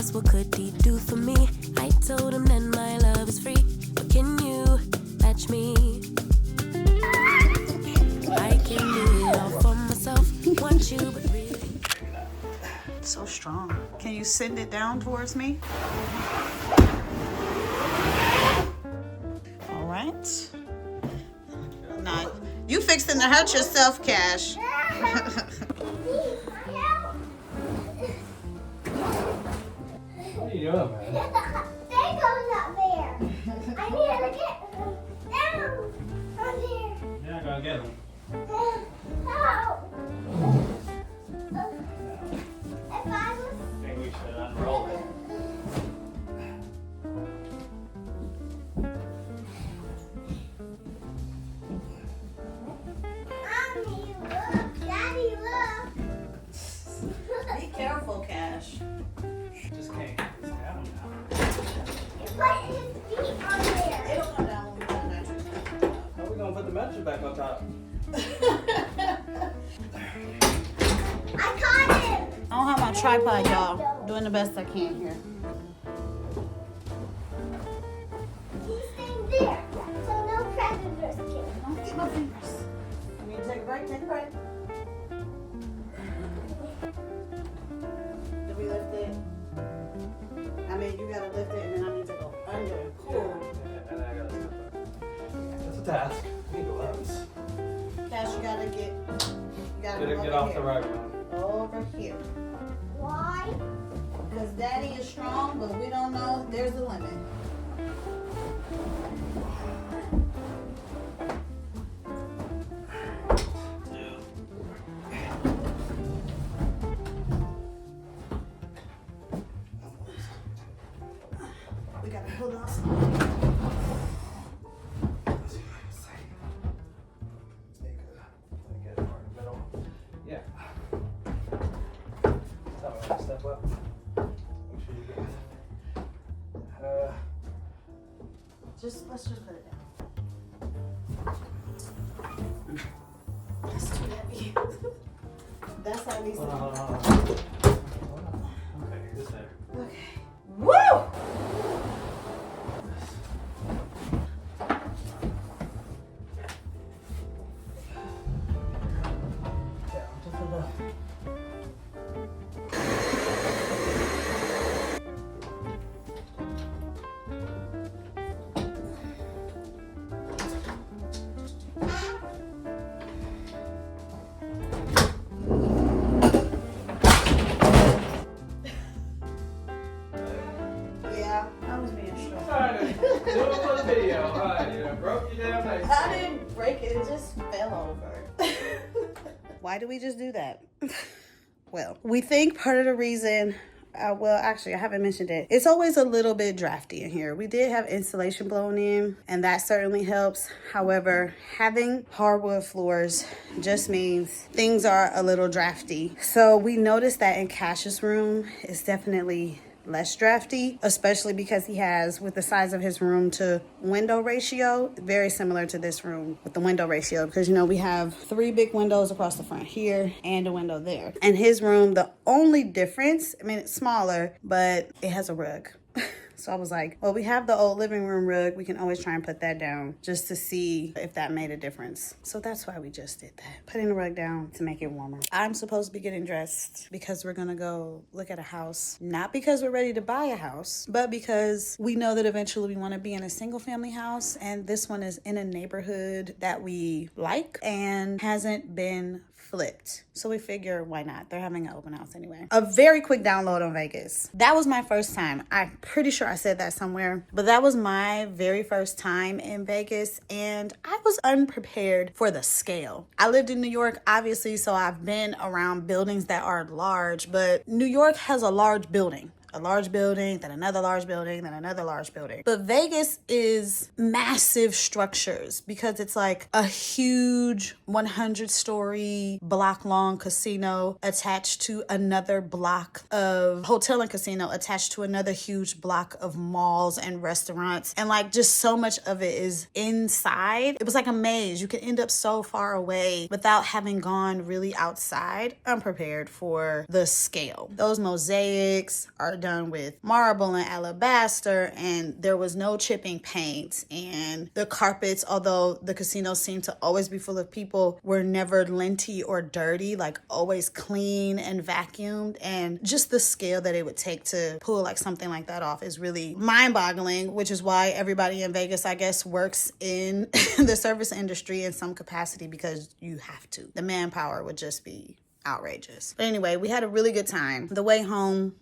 asked what could he do for me. I told him that my love is free. But can you match me? I can do it all for myself. Want you, but really. It's so strong. Can you send it down towards me? All right. Now, you fixing to hurt yourself, Cash. What are you doing, man? Decor's up there. I need to get down from here. You're not gonna get him. No. If I was... I think we should unroll it. Mommy, look. Daddy, look. Be careful, Cash. Just can't get this down now. Put his feet on there. It'll come down when we put the mattress down. How are we gonna put the mattress back on top? I caught him. I don't have my tripod, y'all. Doing the best I can here. He's staying there, so no predators can. Don't get my fingers. I mean, take a break, take a break. Did we lift it? I mean, you gotta lift it and then I need to go under. Cool. Yeah, and I gotta step up. That's a task. I need gloves. Cash, you gotta get Get off the right one. Over here. Why? Because Daddy is strong, but we don't know. There's a limit. We gotta pull off. Yeah. Tell me when to step up. Make sure you get. Let's just put it down. That's too heavy. That's how we Hold on, hold on, hold on. Okay, this there. Okay. Woo! Yeah, just for the. Yeah, I was being strong. Alright, do it for the video. Alright, you broke your damn nice. I didn't break it, it just fell over. Why do we just do that? Well, we think part of the reason, well, actually, I haven't mentioned it. It's always a little bit drafty in here. We did have insulation blown in, and that certainly helps. However, having hardwood floors just means things are a little drafty. So we noticed that in Cash's room, it's definitely less drafty, especially because he has, with the size of his room to window ratio, very similar to this room with the window ratio, because you know we have 3 big windows across the front here and a window there. And his room, the only difference, I mean, it's smaller, but it has a rug. So I was like, well, we have the old living room rug. We can always try and put that down just to see if that made a difference. So that's why we just did that. Putting the rug down to make it warmer. I'm supposed to be getting dressed because we're going to go look at a house. Not because we're ready to buy a house, but because we know that eventually we want to be in a single family house. And this one is in a neighborhood that we like and hasn't been flipped. So we figure, why not? They're having an open house anyway. A very quick download on Vegas. That was my first time. I'm pretty sure I said that somewhere, but that was my very first time in Vegas, and I was unprepared for the scale. I lived in New York, obviously, so I've been around buildings that are large, but New York has a large building. A large building, then another large building, then another large building. But Vegas is massive structures because it's like a huge 100-story block-long casino attached to another block of hotel and casino attached to another huge block of malls and restaurants. And like just so much of it is inside. It was like a maze. You could end up so far away without having gone really outside. Unprepared for the scale. Those mosaics are done with marble and alabaster, and there was no chipping paint. And the carpets, although the casino seemed to always be full of people, were never linty or dirty, like always clean and vacuumed. And just the scale that it would take to pull like something like that off is really mind-boggling, which is why everybody in Vegas, I guess, works in the service industry in some capacity, because you have to. The manpower would just be outrageous. But anyway, we had a really good time. The way home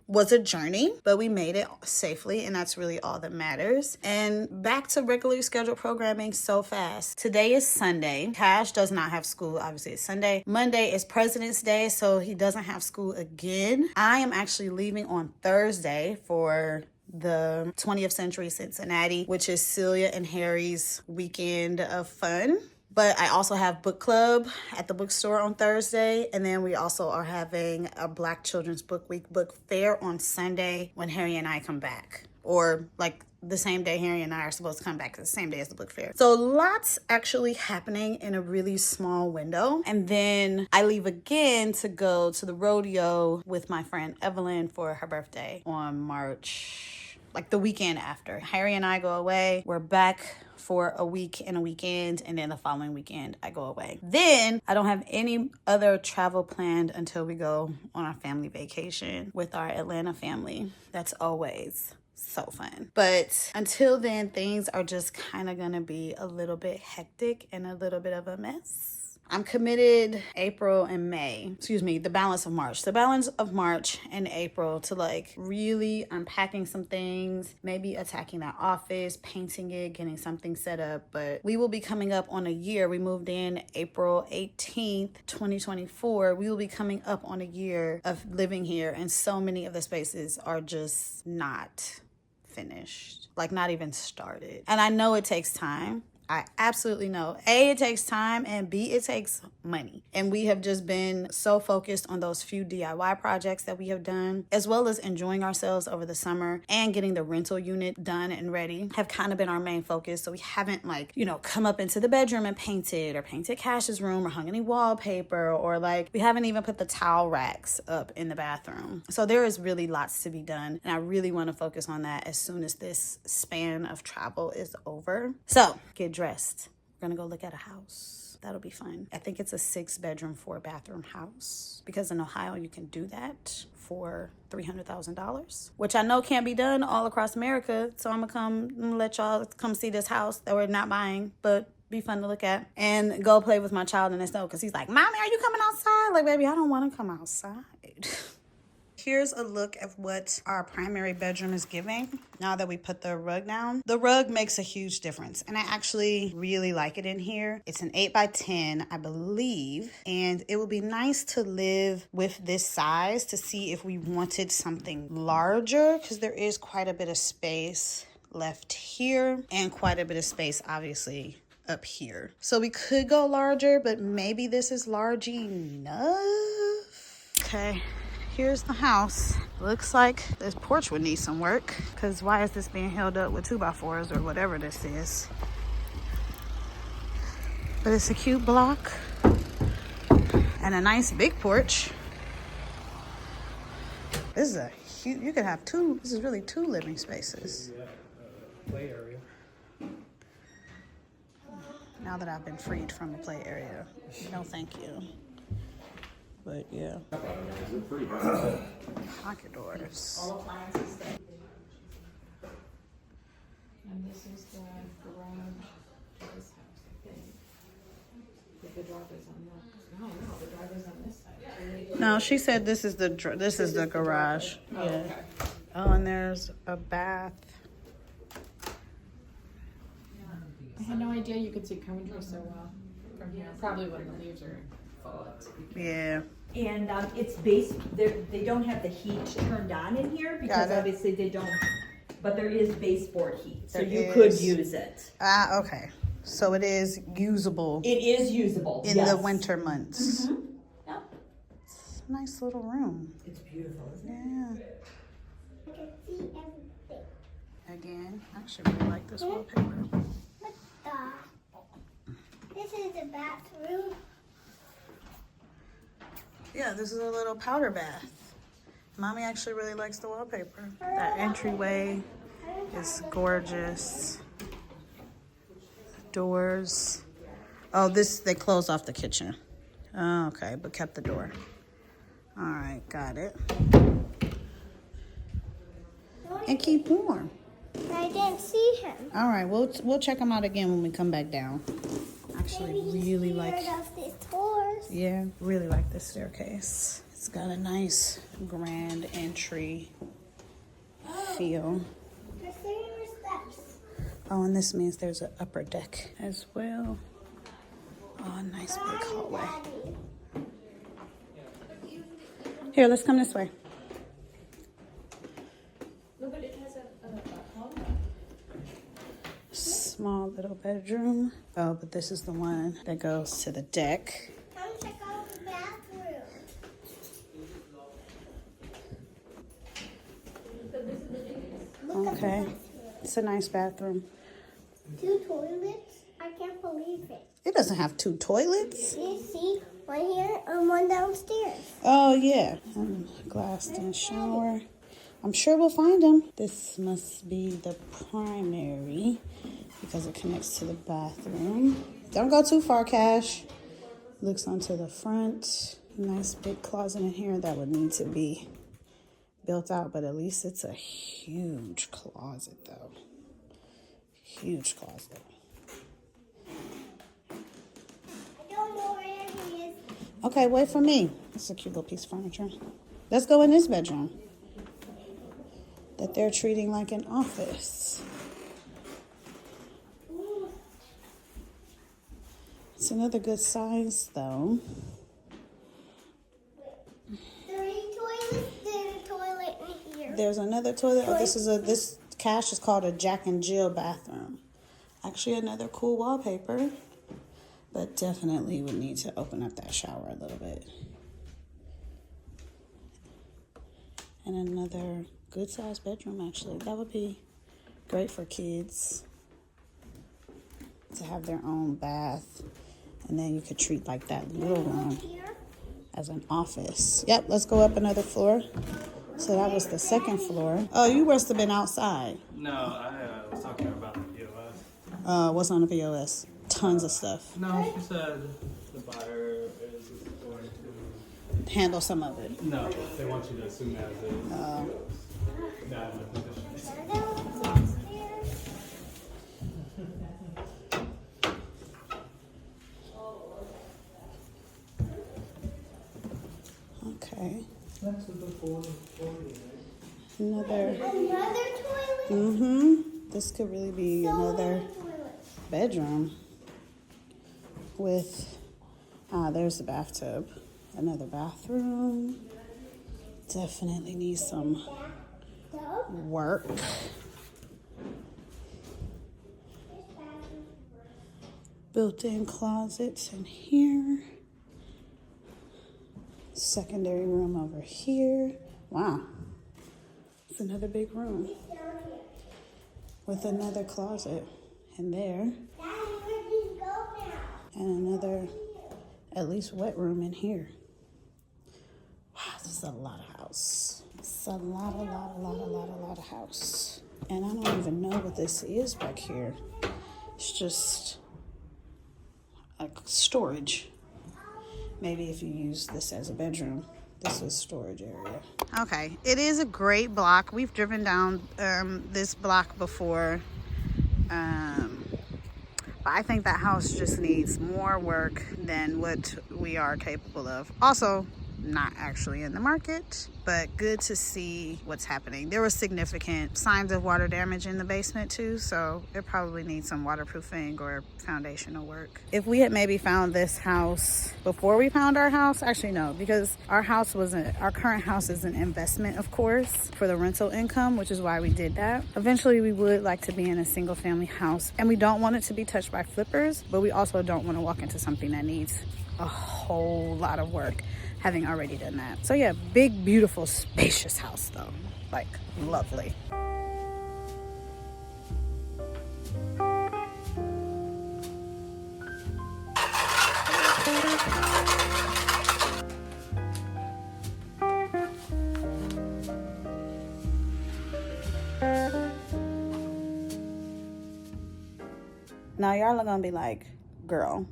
was a journey, but we made it safely, and that's really all that matters. And back to regularly scheduled programming so fast. Today is Sunday. Cash does not have school. Obviously, it's Sunday. Monday is President's Day, so he doesn't have school again. I am actually leaving on Thursday for the 20th Century Cincinnati, which is Celia and Harry's weekend of fun. But I also have book club at the bookstore on Thursday. And then we also are having a Black Children's Book Week book fair on Sunday when Harry and I come back. Or like the same day Harry and I are supposed to come back, the same day as the book fair. So lots actually happening in a really small window. And then I leave again to go to the rodeo with my friend Evelyn for her birthday on March, like the weekend after. Harry and I go away. We're back for a week and a weekend, and then the following weekend I go away. Then I don't have any other travel planned until we go on our family vacation with our Atlanta family. That's always so fun. But until then, things are just kind of gonna be a little bit hectic and a little bit of a mess. I'm committed April and May, the balance of March and April to like really unpacking some things, maybe attacking that office, painting it, getting something set up. But we will be coming up on a year. We moved in April 18th, 2024. We will be coming up on a year of living here, and so many of the spaces are just not finished, like not even started. And I know it takes time. I absolutely know. A, it takes time, and B, it takes money. And we have just been so focused on those few DIY projects that we have done, as well as enjoying ourselves over the summer and getting the rental unit done and ready, have kind of been our main focus. So we haven't come up into the bedroom and painted, or painted Cash's room, or hung any wallpaper, or we haven't even put the towel racks up in the bathroom. So there is really lots to be done, and I really want to focus on that as soon as this span of travel is over. So get dressed. We're gonna go look at a house. That'll be fun. I think it's a 6-bedroom, 4-bathroom house, because in Ohio you can do that for $300,000, which I know can't be done all across America. So I'm gonna let y'all come see this house that we're not buying, but be fun to look at, and go play with my child in the snow, because he's like, "Mommy, are you coming outside?" Like, baby, I don't want to come outside. Here's a look at what our primary bedroom is giving now that we put the rug down. The rug makes a huge difference, and I actually really like it in here. It's an 8x10, I believe, and it would be nice to live with this size to see if we wanted something larger, because there is quite a bit of space left here and quite a bit of space, obviously, up here. So we could go larger, but maybe this is large enough. Okay. Here's the house. Looks like this porch would need some work, because why is this being held up with 2x4s or whatever this is? But it's a cute block and a nice big porch. This is a huge, you could have two, this is really 2 living spaces. Play area. Now that I've been freed from the play area, no thank you. But yeah. Pocket doors. All appliances there. And this is the garage to this house, I think. But the driveway's on that. No, the driveway's on this side. No, she said this is the garage. Yeah. Okay. Oh, and there's a bath. I had no idea you could see Coventry so well from here. Probably when the leaves are full. Yeah. And it's base, they don't have the heat turned on in here, because obviously they don't, but there is baseboard heat, so you could use it. Ah, okay. So it is usable. It is usable, in the winter months. Mm-hmm. Yep. It's a nice little room. It's beautiful, isn't it? Yeah. I can see everything. Again, I actually really like this wallpaper. What the? This is the bathroom. Yeah, this is a little powder bath. Mommy actually really likes the wallpaper. That entryway is gorgeous. Doors. Oh, this, they closed off the kitchen. Oh, okay, but kept the door. All right, got it. And keep warm. I didn't see him. All right, we'll check them out again when we come back down. Actually, really like. Yeah, really like this staircase. It's got a nice grand entry feel. There's 3 more steps. Oh, and this means there's an upper deck as well. Oh, a nice big hallway. Here, let's come this way. No, but it has a hallway. Small little bedroom. Oh, but this is the one that goes to the deck. Come check out the bathroom. Look at the Okay, bathroom. it's a nice bathroom. 2 toilets? I can't believe it. It doesn't have 2 toilets. You see, one here and one downstairs. Oh, yeah. Glassed in shower. I'm sure we'll find them. This must be the primary because it connects to the bathroom. Don't go too far, Cash. Looks onto the front. Nice big closet in here that would need to be built out, but at least it's a huge closet, though. Huge closet. I don't know where he is. Okay, wait for me. It's a cute little piece of furniture. Let's go in this bedroom that they're treating like an office. It's another good size, though. 3 toilets, there's a toilet in here. There's another toilet. Oh, this Cash is called a Jack and Jill bathroom. Actually, another cool wallpaper, but definitely would need to open up that shower a little bit. And another good sized bedroom, actually. That would be great for kids to have their own bath. And then you could treat like that little room as an office. Yep, let's go up another floor. So that was the second floor. Oh, you must have been outside. No, I was talking about the POS. What's on the POS? Tons of stuff. No, she said the buyer is going to. Handle some of it. No, they want you to assume as is. Oh. Not in a position. Okay. That's with the 40, right? Another. Another toilet? Mm-hmm. This could really be So another many toilets. bedroom with, there's the bathtub. Another bathroom. Definitely needs some work. Built-in closets in here. Secondary room over here. Wow. It's another big room with another closet in there. Daddy, where did you go now? And another, at least, wet room in here. Wow, this is a lot of house. It's a lot of house. And I don't even know what this is back here. It's just a storage. Maybe if you use this as a bedroom, this is storage area. Okay, it is a great block. We've driven down this block before. But I think that house just needs more work than what we are capable of. Also, not actually in the market, but good to see what's happening. There were significant signs of water damage in the basement too, so it probably needs some waterproofing or foundational work. If we had maybe found this house before we found our house, actually no, because our current house is an investment, of course, for the rental income, which is why we did that. Eventually we would like to be in a single family house, and we don't want it to be touched by flippers, but we also don't want to walk into something that needs a whole lot of work, having already done that. So yeah, big, beautiful, spacious house though. Like, lovely. Now y'all are gonna be like, girl,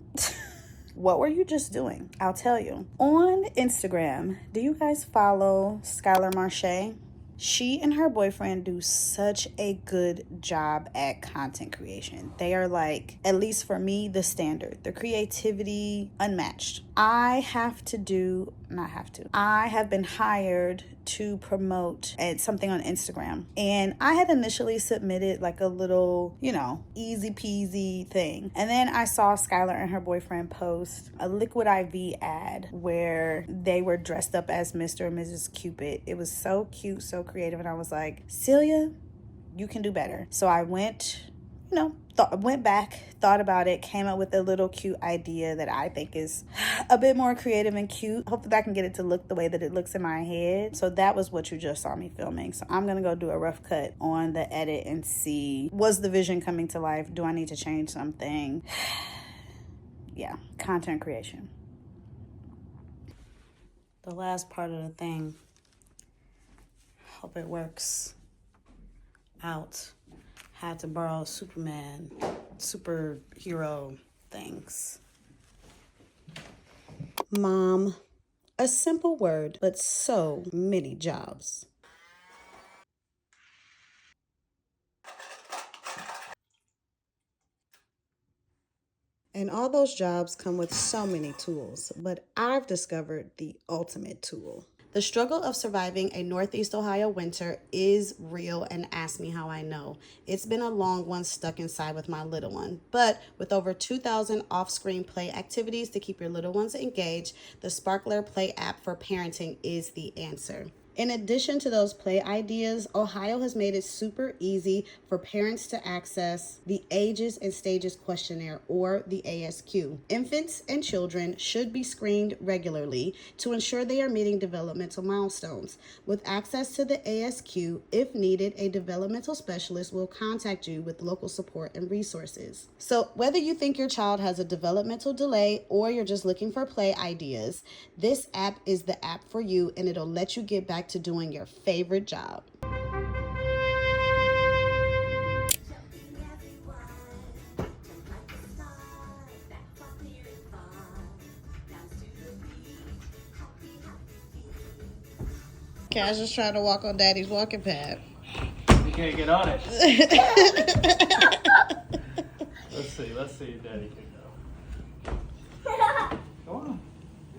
what were you just doing? I'll tell you. On Instagram, do you guys follow Skylar Marche? She and her boyfriend do such a good job at content creation. They are like, at least for me, the standard. The creativity, unmatched. I have been hired to promote something on Instagram. And I had initially submitted like a little, easy peasy thing. And then I saw Skylar and her boyfriend post a Liquid IV ad where they were dressed up as Mr. and Mrs. Cupid. It was so cute, so creative. And I was like, Celia, you can do better. So I went, went back, thought about it, came up with a little cute idea that I think is a bit more creative and cute. Hopefully I can get it to look the way that it looks in my head. So that was what you just saw me filming. So I'm going to go do a rough cut on the edit and see, was the vision coming to life? Do I need to change something? Yeah, content creation. The last part of the thing. Hope it works out. Had to borrow Superman, superhero things. Mom, a simple word, but so many jobs. And all those jobs come with so many tools, but I've discovered the ultimate tool. The struggle of surviving a Northeast Ohio winter is real, and ask me how I know. It's been a long one stuck inside with my little one. But with over 2,000 off-screen play activities to keep your little ones engaged, the Sparkler Play app for parenting is the answer. In addition to those play ideas, Ohio has made it super easy for parents to access the Ages and Stages Questionnaire, or the ASQ. Infants and children should be screened regularly to ensure they are meeting developmental milestones. With access to the ASQ, if needed, a developmental specialist will contact you with local support and resources. So whether you think your child has a developmental delay or you're just looking for play ideas, this app is the app for you, and it'll let you get back to doing your favorite job. Cash is trying to walk on Daddy's walking pad. You can't get on it. Let's see if Daddy can go. Go on.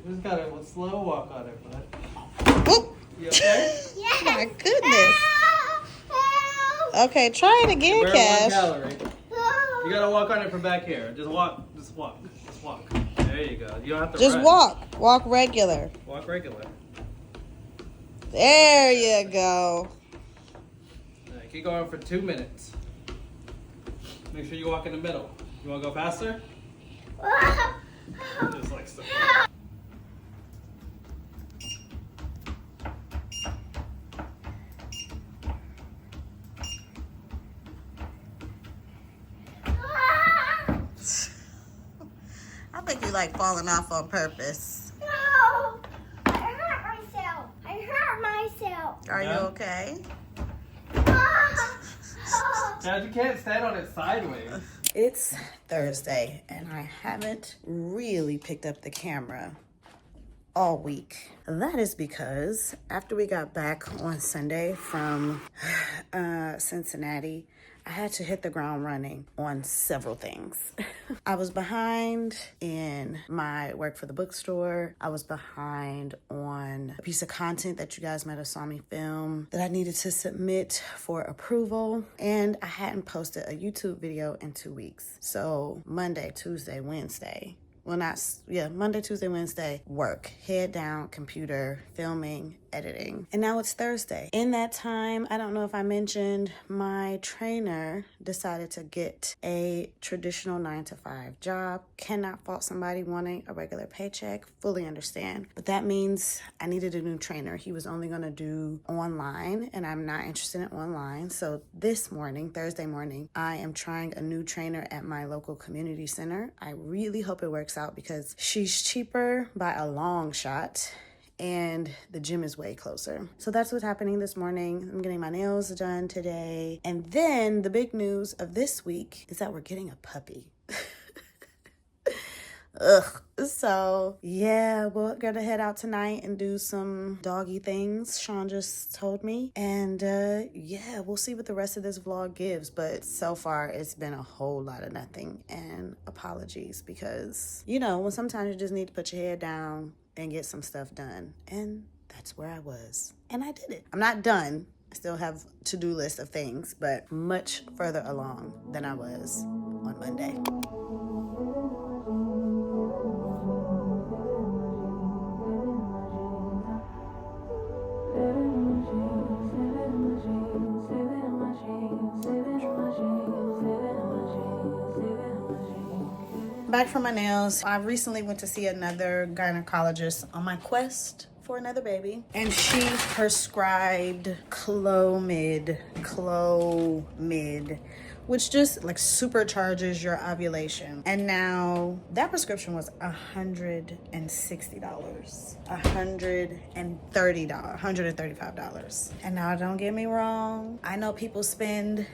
You just gotta slow walk on it, bud. Whoop. You okay? Yes. My goodness. Help. Okay, try it again, We're Cash. 1 calorie. You gotta walk on it from back here. Just walk. There you go. You don't have to Just run. walk regular. Walk regular. There you go. All right, keep going for 2 minutes. Make sure you walk in the middle. You wanna go faster? Just like stuff. I think you like falling off on purpose. No. I hurt myself. Are Yeah. you okay? Dad, you can't stand on it sideways. It's Thursday, and I haven't really picked up the camera all week. That is because after we got back on Sunday from Cincinnati, I had to hit the ground running on several things. I was behind in my work for the bookstore. I was behind on a piece of content that you guys might have saw me film that I needed to submit for approval. And I hadn't posted a YouTube video in 2 weeks. So Monday, Tuesday, Wednesday, Monday, Tuesday, Wednesday, work, head down, computer, filming, editing. And now it's Thursday. In that time, I don't know if I mentioned, my trainer decided to get a traditional 9-to-5 job. Cannot fault somebody wanting a regular paycheck, fully understand. But that means I needed a new trainer. He was only gonna do online, and I'm not interested in online. So this morning, Thursday morning, I am trying a new trainer at my local community center. I really hope it works out because she's cheaper by a long shot, and the gym is way closer. So that's what's happening this morning. I'm getting my nails done today. And then the big news of this week is that we're getting a puppy. Ugh. So yeah, we're gonna head out tonight and do some doggy things. Sean just told me. And yeah, we'll see what the rest of this vlog gives. But so far it's been a whole lot of nothing. And apologies, because you know, when sometimes you just need to put your head down and get some stuff done. And that's where I was. And I did it. I'm not done. I still have to-do list of things, but much further along than I was on Monday. Back from my nails. I recently went to see another gynecologist on my quest for another baby, and she prescribed Clomid, which just like supercharges your ovulation. And now that prescription was $160, $135. And now don't get me wrong, I know people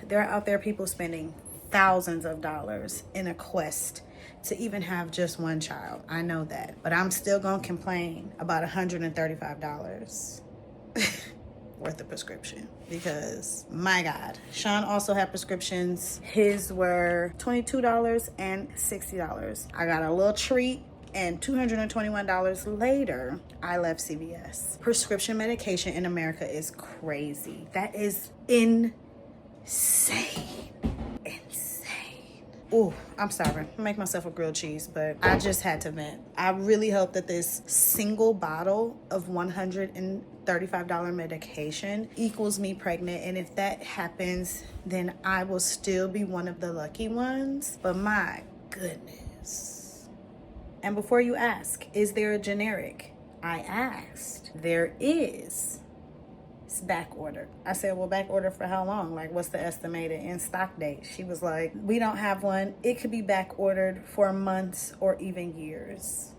there are out there people spending thousands of dollars in a quest to even have just one child. I know that, but I'm still gonna complain about $135 worth of prescription, because my God. Sean also had prescriptions. His were $22 and $60. I got a little treat, and $221 later, I left CVS. Prescription medication in America is crazy. That is insane. Ooh, I'm sorry. I make myself a grilled cheese, but I just had to vent. I really hope that this single bottle of $135 medication equals me pregnant. And if that happens, then I will still be one of the lucky ones. But my goodness. And before you ask, is there a generic? I asked. There is. It's back ordered. I said, well, back order for how long? Like, what's the estimated in stock date? She was like, we don't have one. It could be back ordered for months or even years.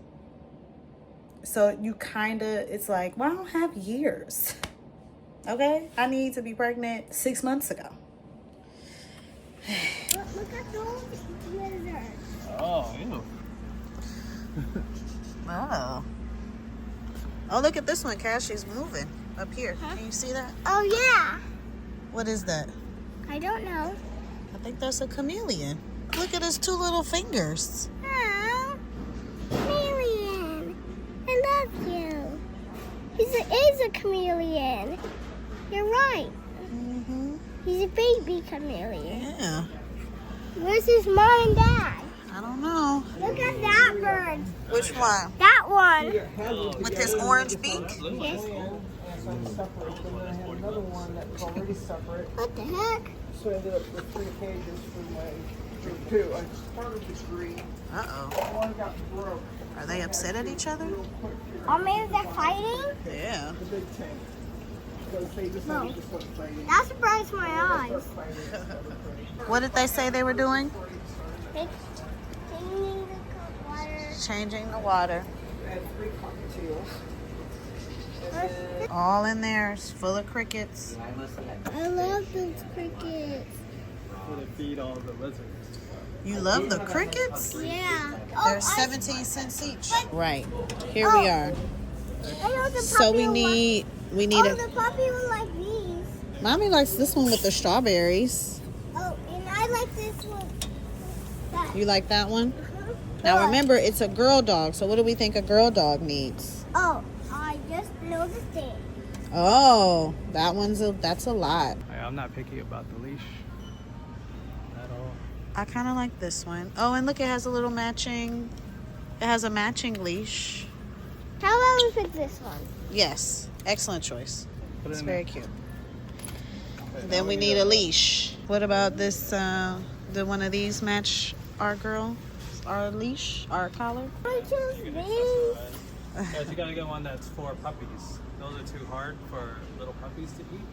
So you it's like, well, I don't have years. Okay? I need to be pregnant 6 months ago. Look at those lizards. Oh, ew. Oh. Oh, look at this one, Cash. She's moving up here. Huh? Can you see that? Oh, yeah. What is that? I don't know. I think that's a chameleon. Look at his two little fingers. Oh, chameleon. I love you. He is a chameleon. You're right. Mm-hmm. He's a baby chameleon. Yeah. Where's his mom and dad? I don't know. Look at that bird. Which one? That one. With his orange beak? Yes. Separate, and then I had another one that was already separate. What the heck? So I ended up with 3 cages for two. I started with 3. Uh-oh. One got broke. Are they upset at each other? Oh, maybe they're fighting? Yeah. The big tank. Because they decided to start fighting. That surprised my eyes. What did they say they were doing? Changing the water. Changing the water. I had 3 cockatiels. All in there. It's full of crickets. I love those crickets. So they feed all the lizards. You love the crickets? Yeah. They're 17 cents each. Right. Here we are. I know the So we need the puppy will like these. Mommy likes this one with the strawberries. Oh, and I like this one. That. You like that one? Uh-huh. Now remember, it's a girl dog. So what do we think a girl dog needs? Oh, I just know the thing. Oh, that's a lot. I'm not picky about the leash at all. I kind of like this one. Oh, and look, it has a matching leash. How about we pick this one? Yes, excellent choice. Put it It's in very there. cute. Okay, Then now we need a leash. What about this, the one of these match our leash, our collar? I choose You can these. Guys, you gotta get one that's for puppies. Those are too hard for little puppies to eat.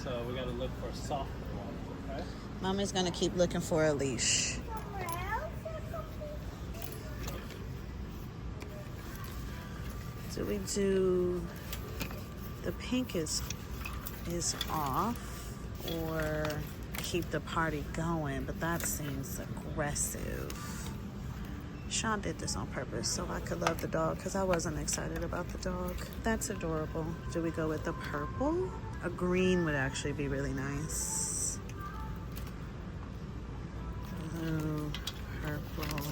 So we gotta look for soft ones, okay? Mommy's gonna keep looking for a leash. Somewhere else? Do we do the pink is off, or keep the party going, but that seems aggressive. Sean did this on purpose so I could love the dog because I wasn't excited about the dog. That's adorable. Do we go with the purple? A green would actually be really nice. Blue, purple.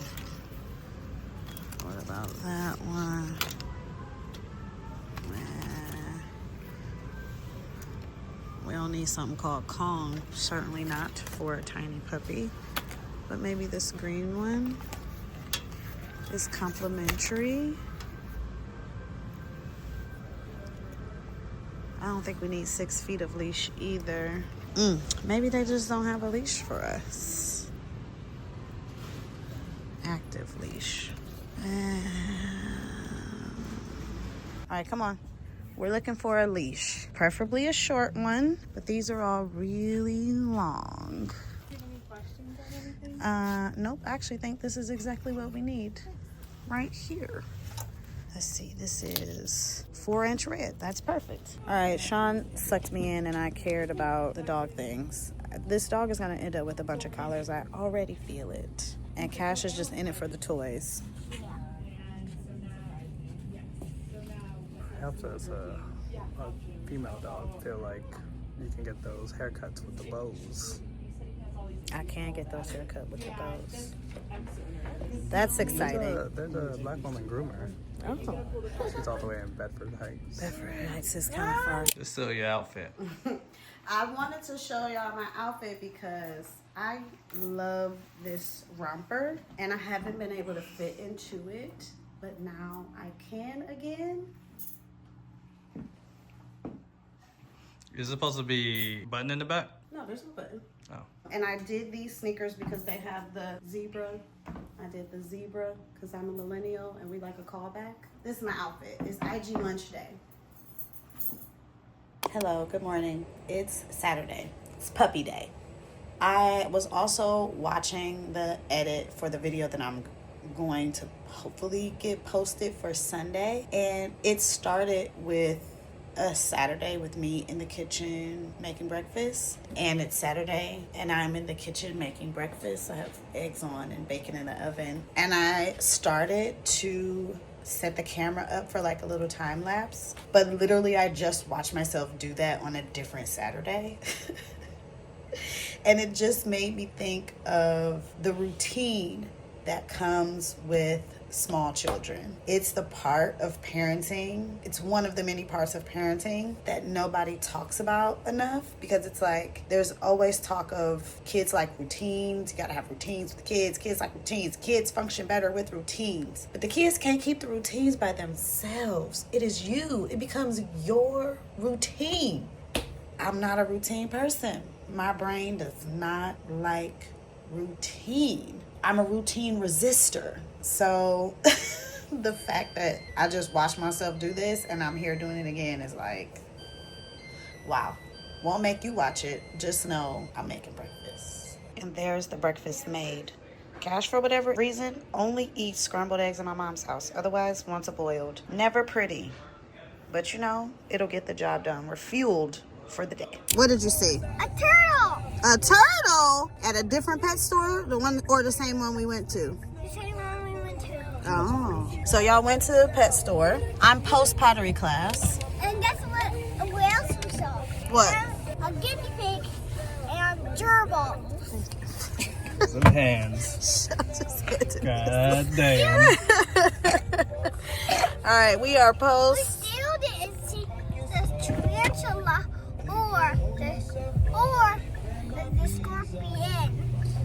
What about that one? We don't need something called Kong. Certainly not for a tiny puppy. But maybe this green one is complimentary. I don't think we need 6 feet of leash either. Maybe they just don't have a leash for us. Active leash. All right, come on. We're looking for a leash, preferably a short one, but these are all really long. Do you have any questions on anything? Nope, I actually think this is exactly what we need right here. Let's see, this is 4-inch red. That's perfect. All right, Sean sucked me in and I cared about the dog things. This dog is gonna end up with a bunch of collars. I already feel it. And Cash is just in it for the toys. Helps us a female dog feel like you can get those haircuts with the bows. I can get those haircut with the bows. That's exciting. There's a black woman groomer. Oh, She's all the way in Bedford Heights. Bedford Heights is kind of far. Just still your outfit. I wanted to show y'all my outfit because I love this romper and I haven't been able to fit into it, but now I can again. You're supposed to be button in the back? No, there's no button. Oh. And I did these sneakers because they have the zebra. I did the zebra because I'm a millennial and we like a callback. This is my outfit. It's IG lunch day. Hello, good morning. It's Saturday. It's puppy day. I was also watching the edit for the video that I'm going to hopefully get posted for Sunday. And it started with a Saturday with me in the kitchen making breakfast, and it's Saturday and I'm in the kitchen making breakfast. I have eggs on and bacon in the oven, and I started to set the camera up for like a little time lapse, but literally I just watched myself do that on a different Saturday. And it just made me think of the routine that comes with small children. It's the part of parenting. It's one of the many parts of parenting that nobody talks about enough, because it's like there's always talk of kids like routines. You gotta have routines with kids. Kids like routines. Kids function better with routines. But the kids can't keep the routines by themselves. It is you. It becomes your routine. I'm not a routine person. My brain does not like routine. I'm a routine resistor. So the fact that I just watched myself do this and I'm here doing it again is like, wow. Won't make you watch it. Just know I'm making breakfast. And there's the breakfast made. Cash, for whatever reason, only eats scrambled eggs in my mom's house. Otherwise, wants a boiled. Never pretty. But you know, it'll get the job done. We're fueled for the day. What did you see? A turtle! A turtle? At a different pet store? The one or the same one we went to? The same one we went to. Oh. So y'all went to the pet store. I'm post pottery class. And guess what else we saw? What? A guinea pig and gerbils. Some hands. Just get to God damn. All right, we are We post. still didn't see the tarantula or the scorpion.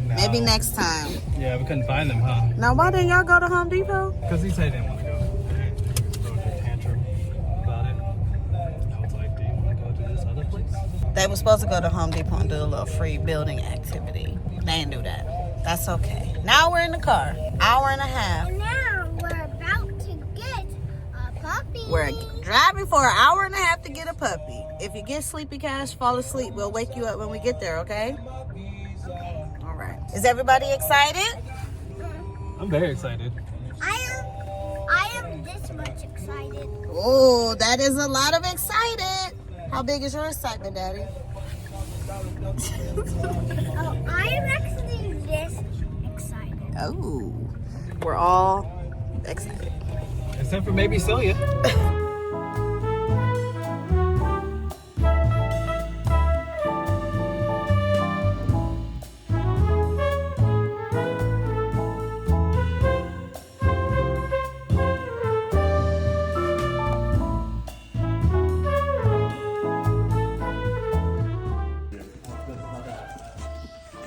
Maybe next time. Yeah, we couldn't find them, huh? Now, why didn't y'all go to Home Depot? Because he said he didn't want to go. Throw a tantrum about it. I was like, do you want to go to this other place? They were supposed to go to Home Depot and do a little free building activity. They didn't do that. That's okay. Now we're in the car. Hour and a half. And now we're about to get a puppy. We're driving for an hour and a half to get a puppy. If you get sleepy, Cash, fall asleep. We'll wake you up when we get there, okay? All right. Is everybody excited? I'm very excited. I am this much excited. Oh, that is a lot of excited. How big is your excitement, Daddy? Oh, I'm actually this excited. Oh, we're all excited. Except for maybe Celia.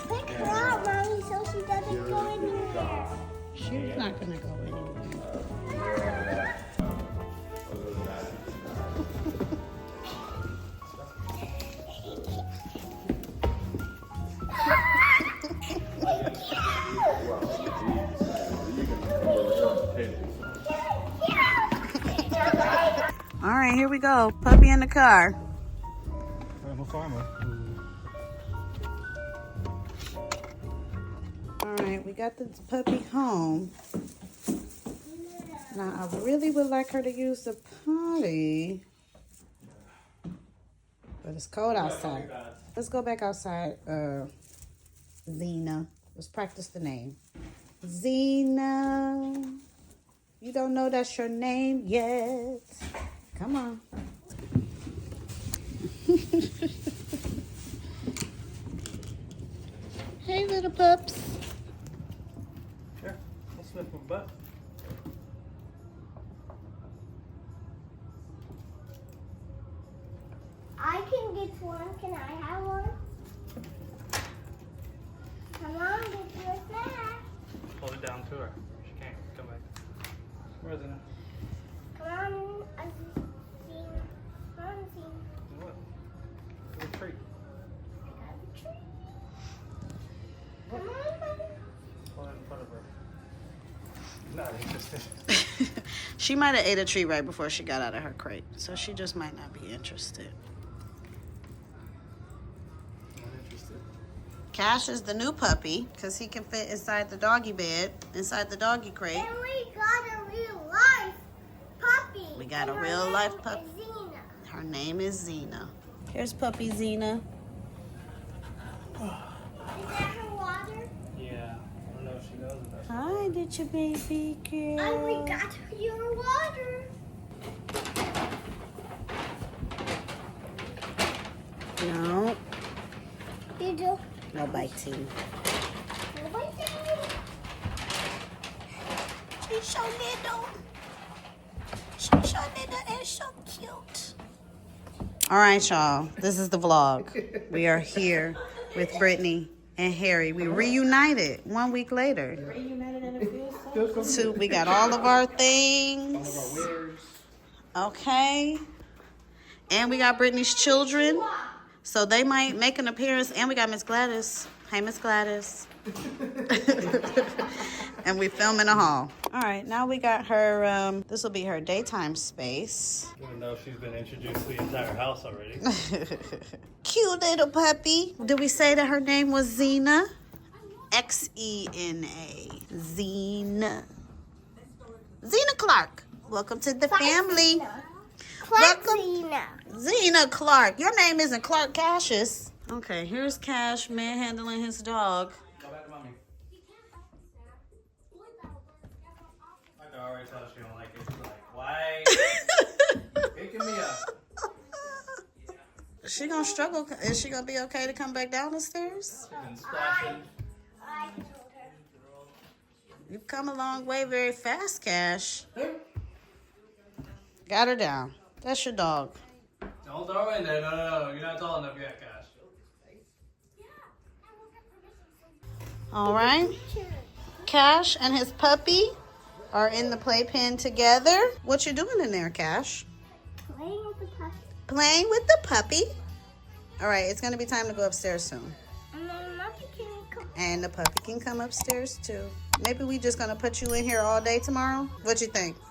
Pick her up, Mommy, so she doesn't go anywhere. She's not gonna go anywhere. All right, here we go. Puppy in the car. I'm a farmer. All right, we got this puppy home. Now, I really would like her to use the potty, but it's cold outside. Let's go back outside, Zena. Let's practice the name. Zena. You don't know that's your name yet. Come on. Hey, little pups. Sure. I'll sniff my butt. I can get one. Can I have one? Come on, get your snack. Hold it down to her. She can't come back. Where is it? Come on, Azina. Come on, Azina. What? It's a treat. I got a treat. Come on, buddy. Hold it in front of her. Not interested. She might have ate a treat right before she got out of her crate, so she just might not be interested. Not interested. Cash is the new puppy because he can fit inside the doggy bed, inside the doggy crate. And we got a real life puppy. We got a And her real name life is puppy. Zena. Her name is Zena. Here's puppy Zena. Is that her water? Yeah. I don't know if she knows about it. Hi, did your baby girl? We got your water. No, You do. no biting. She's so little. She's so little and so cute. All right, y'all. This is the vlog. We are here with Brittany and Harry. We reunited 1 week later. Reunited and it feels so So we got all of our things. Okay. And we got Brittany's children. So they might make an appearance. And we got Miss Gladys. Hey, Miss Gladys. And we film in a hall. All right, now we got her, this will be her daytime space. Even though she's been introduced to the entire house already. Cute little puppy. Did we say that her name was Zena? Xena. Zena. Zena Clark. Welcome to the family. Welcome. Zena. Zena Clark. Your name isn't Clark Cassius. Okay, here's Cash manhandling his dog. Go back to mommy. I can already tell she don't like it. She's like, why? Picking me up. She gonna struggle. Is she gonna be okay to come back down the stairs? She's been splashing. I told her. You've come a long way very fast, Cash. Got her down. That's your dog. Don't throw her in there. No. You're not tall enough yet, Cash. All right. Cash and his puppy are in the playpen together. What you doing in there, Cash? Playing with the puppy. Playing with the puppy. All right, it's gonna be time to go upstairs soon. And then Muppy can come. And the puppy can come upstairs too. Maybe we just gonna put you in here all day tomorrow. What you think?